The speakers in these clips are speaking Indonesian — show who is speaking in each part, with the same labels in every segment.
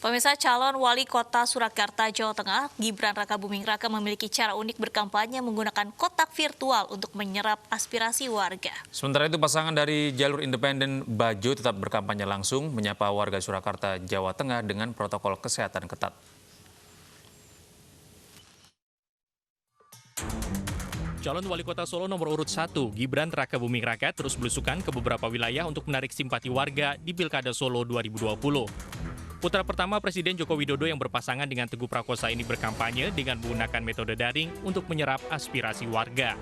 Speaker 1: Pemirsa, calon wali kota Surakarta, Jawa Tengah, Gibran Rakabuming Raka memiliki cara unik berkampanye menggunakan kotak virtual untuk menyerap aspirasi warga.
Speaker 2: Sementara itu pasangan dari jalur independen Bajo tetap berkampanye langsung menyapa warga Surakarta, Jawa Tengah dengan protokol kesehatan ketat.
Speaker 3: Calon wali kota Solo nomor urut 1, Gibran Rakabuming Raka terus belusukan ke beberapa wilayah untuk menarik simpati warga di Pilkada Solo 2020. Putra pertama Presiden Joko Widodo yang berpasangan dengan Teguh Prakosa ini berkampanye dengan menggunakan metode daring untuk menyerap aspirasi warga.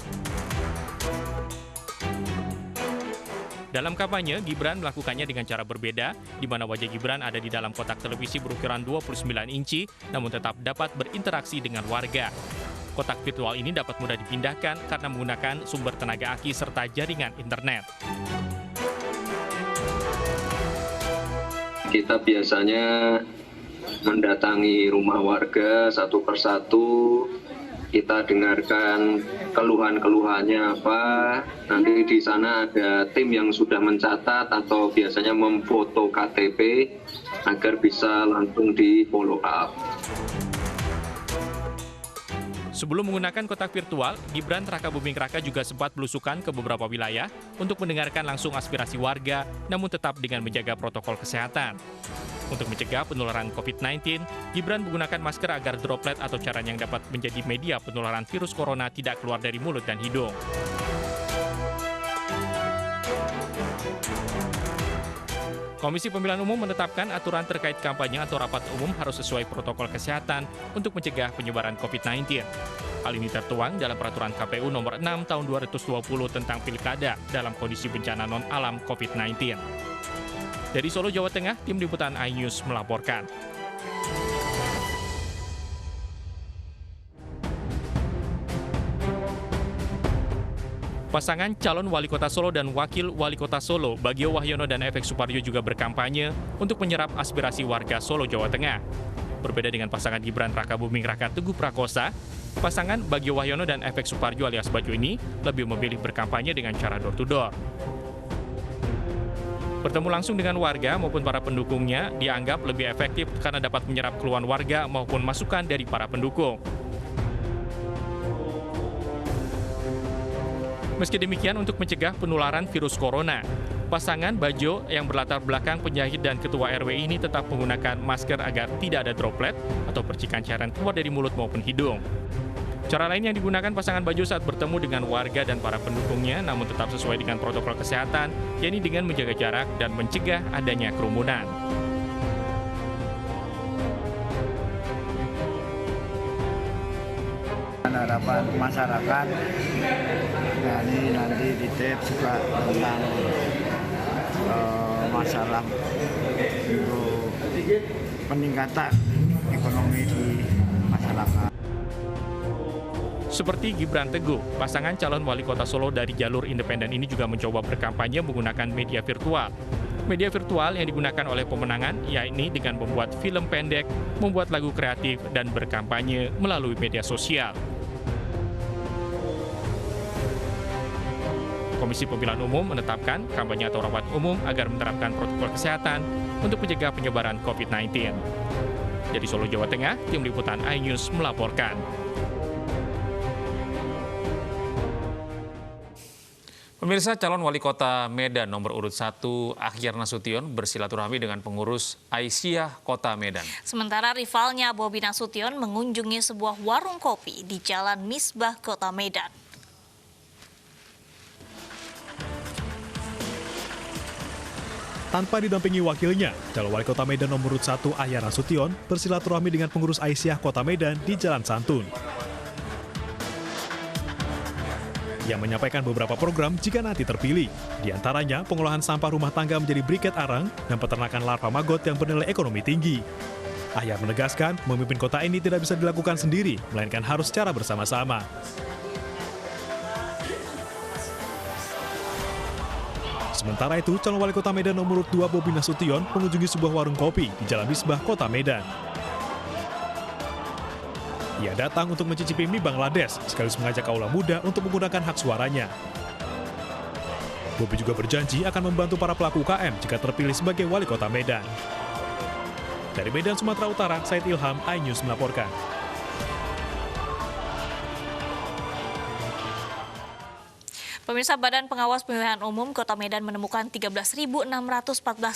Speaker 3: Dalam kampanye, Gibran melakukannya dengan cara berbeda, di mana wajah Gibran ada di dalam kotak televisi berukuran 29 inci, namun tetap dapat berinteraksi dengan warga. Kotak virtual ini dapat mudah dipindahkan karena menggunakan sumber tenaga aki serta jaringan internet.
Speaker 4: Kita biasanya mendatangi rumah warga satu persatu, kita dengarkan keluhan-keluhannya apa, nanti di sana ada tim yang sudah mencatat atau biasanya memfoto KTP agar bisa langsung di follow up.
Speaker 3: Sebelum menggunakan kotak virtual, Gibran Rakabuming Raka juga sempat belusukan ke beberapa wilayah untuk mendengarkan langsung aspirasi warga, namun tetap dengan menjaga protokol kesehatan. Untuk mencegah penularan COVID-19, Gibran menggunakan masker agar droplet atau cairan yang dapat menjadi media penularan virus corona tidak keluar dari mulut dan hidung. Komisi Pemilihan Umum menetapkan aturan terkait kampanye atau rapat umum harus sesuai protokol kesehatan untuk mencegah penyebaran COVID-19. Hal ini tertuang dalam Peraturan KPU Nomor 6 Tahun 2020 tentang Pilkada dalam kondisi bencana non-alam COVID-19. Dari Solo, Jawa Tengah, Tim Liputan iNews melaporkan. Pasangan calon wali kota Solo dan wakil wali kota Solo, Bagio Wahyono dan Efek Suparjo juga berkampanye untuk menyerap aspirasi warga Solo, Jawa Tengah. Berbeda dengan pasangan Gibran Rakabuming Raka Teguh Prakosa, pasangan Bagio Wahyono dan Efek Suparjo alias Bajo ini lebih memilih berkampanye dengan cara door-to-door. Bertemu langsung dengan warga maupun para pendukungnya dianggap lebih efektif karena dapat menyerap keluhan warga maupun masukan dari para pendukung. Meski demikian, untuk mencegah penularan virus corona, pasangan Bajo yang berlatar belakang penjahit dan ketua RW ini tetap menggunakan masker agar tidak ada droplet atau percikan cairan keluar dari mulut maupun hidung. Cara lain yang digunakan pasangan Bajo saat bertemu dengan warga dan para pendukungnya namun tetap sesuai dengan protokol kesehatan, yakni dengan menjaga jarak dan mencegah adanya kerumunan.
Speaker 5: Harapan masyarakat, ya ini nanti di tips juga tentang masalah untuk peningkatan ekonomi di masyarakat.
Speaker 3: Seperti Gibran Teguh, pasangan calon wali kota Solo dari jalur independen ini juga mencoba berkampanye menggunakan media virtual. Media virtual yang digunakan oleh pemenangan yakni dengan membuat film pendek, membuat lagu kreatif, dan berkampanye melalui media sosial. Komisi Pemilihan Umum menetapkan kampanye atau rapat umum agar menerapkan protokol kesehatan untuk mencegah penyebaran COVID-19. Dari Solo, Jawa Tengah, Tim Liputan iNews melaporkan.
Speaker 2: Pemirsa, calon wali kota Medan nomor urut 1 Akhyar Nasution bersilaturahmi dengan pengurus Aisyah Kota Medan.
Speaker 1: Sementara rivalnya Bobi Nasution mengunjungi sebuah warung kopi di Jalan Misbah, Kota Medan.
Speaker 6: Tanpa didampingi wakilnya, calon wali kota Medan nomor urut 1 Akhyar Nasution bersilaturahmi dengan pengurus Aisyah Kota Medan di Jalan Santun. Ia menyampaikan beberapa program jika nanti terpilih. Di antaranya pengolahan sampah rumah tangga menjadi briket arang dan peternakan larva maggot yang bernilai ekonomi tinggi. Akhyar menegaskan memimpin kota ini tidak bisa dilakukan sendiri, melainkan harus secara bersama-sama. Sementara itu, calon wali kota Medan nomor urut 2 Bobi Nasution mengunjungi sebuah warung kopi di Jalan Misbah, Kota Medan. Ia datang untuk mencicipi mie Bangladesh, sekaligus mengajak kaula muda untuk menggunakan hak suaranya. Bobi juga berjanji akan membantu para pelaku UKM jika terpilih sebagai wali kota Medan. Dari Medan, Sumatera Utara, Said Ilham, iNews melaporkan.
Speaker 1: Pemirsa, Badan Pengawas Pemilihan Umum Kota Medan menemukan 13.614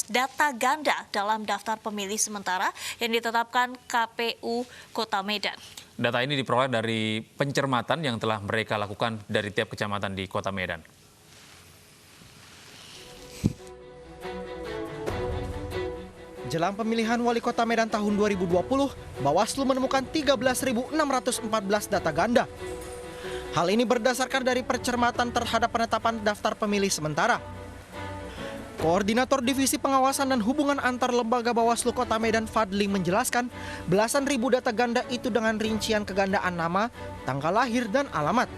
Speaker 1: data ganda dalam daftar pemilih sementara yang ditetapkan KPU Kota Medan.
Speaker 2: Data ini diperoleh dari pencermatan yang telah mereka lakukan dari tiap kecamatan di Kota Medan.
Speaker 7: Jelang pemilihan Wali Kota Medan tahun 2020, Bawaslu menemukan 13.614 data ganda. Hal ini berdasarkan dari percermatan terhadap penetapan daftar pemilih sementara. Koordinator Divisi Pengawasan dan Hubungan Antar Lembaga Bawaslu Kota Medan, Fadli, menjelaskan belasan ribu data ganda itu dengan rincian kegandaan nama, tanggal lahir, dan alamat.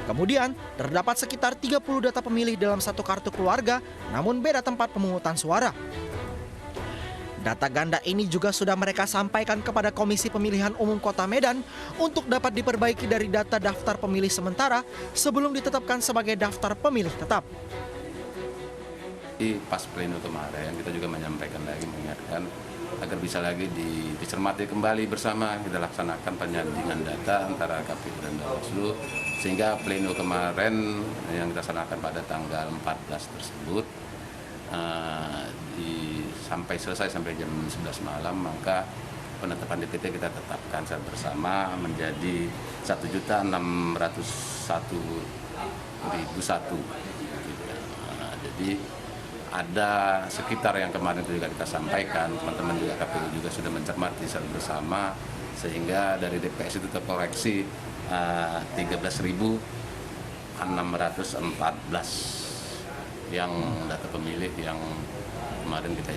Speaker 7: Kemudian, terdapat sekitar 30 data pemilih dalam satu kartu keluarga, namun beda tempat pemungutan suara. Data ganda ini juga sudah mereka sampaikan kepada Komisi Pemilihan Umum Kota Medan untuk dapat diperbaiki dari data daftar pemilih sementara sebelum ditetapkan sebagai daftar pemilih tetap.
Speaker 8: Pas pleno kemarin kita juga menyampaikan lagi, mengingatkan agar bisa lagi dicermati kembali bersama, kita laksanakan penyandingan data antara KPU dan Bawaslu, sehingga pleno kemarin yang kita laksanakan pada tanggal 14 tersebut sampai selesai sampai jam 11 malam, maka penetapan DPT kita tetapkan secara bersama menjadi 1.601.001. Jadi ada sekitar yang kemarin itu juga kita sampaikan, teman-teman juga KPU juga sudah mencermati secara bersama, sehingga dari DPS itu terkoreksi 13.614 yang data pemilih yang kemarin kita.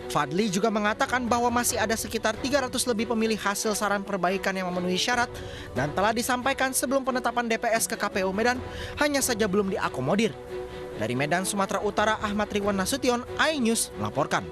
Speaker 7: Fadli juga mengatakan bahwa masih ada sekitar 300 lebih pemilih hasil saran perbaikan yang memenuhi syarat dan telah disampaikan sebelum penetapan DPS ke KPU Medan, hanya saja belum diakomodir. Dari Medan, Sumatera Utara, Ahmad Riwan Nasution, iNews melaporkan.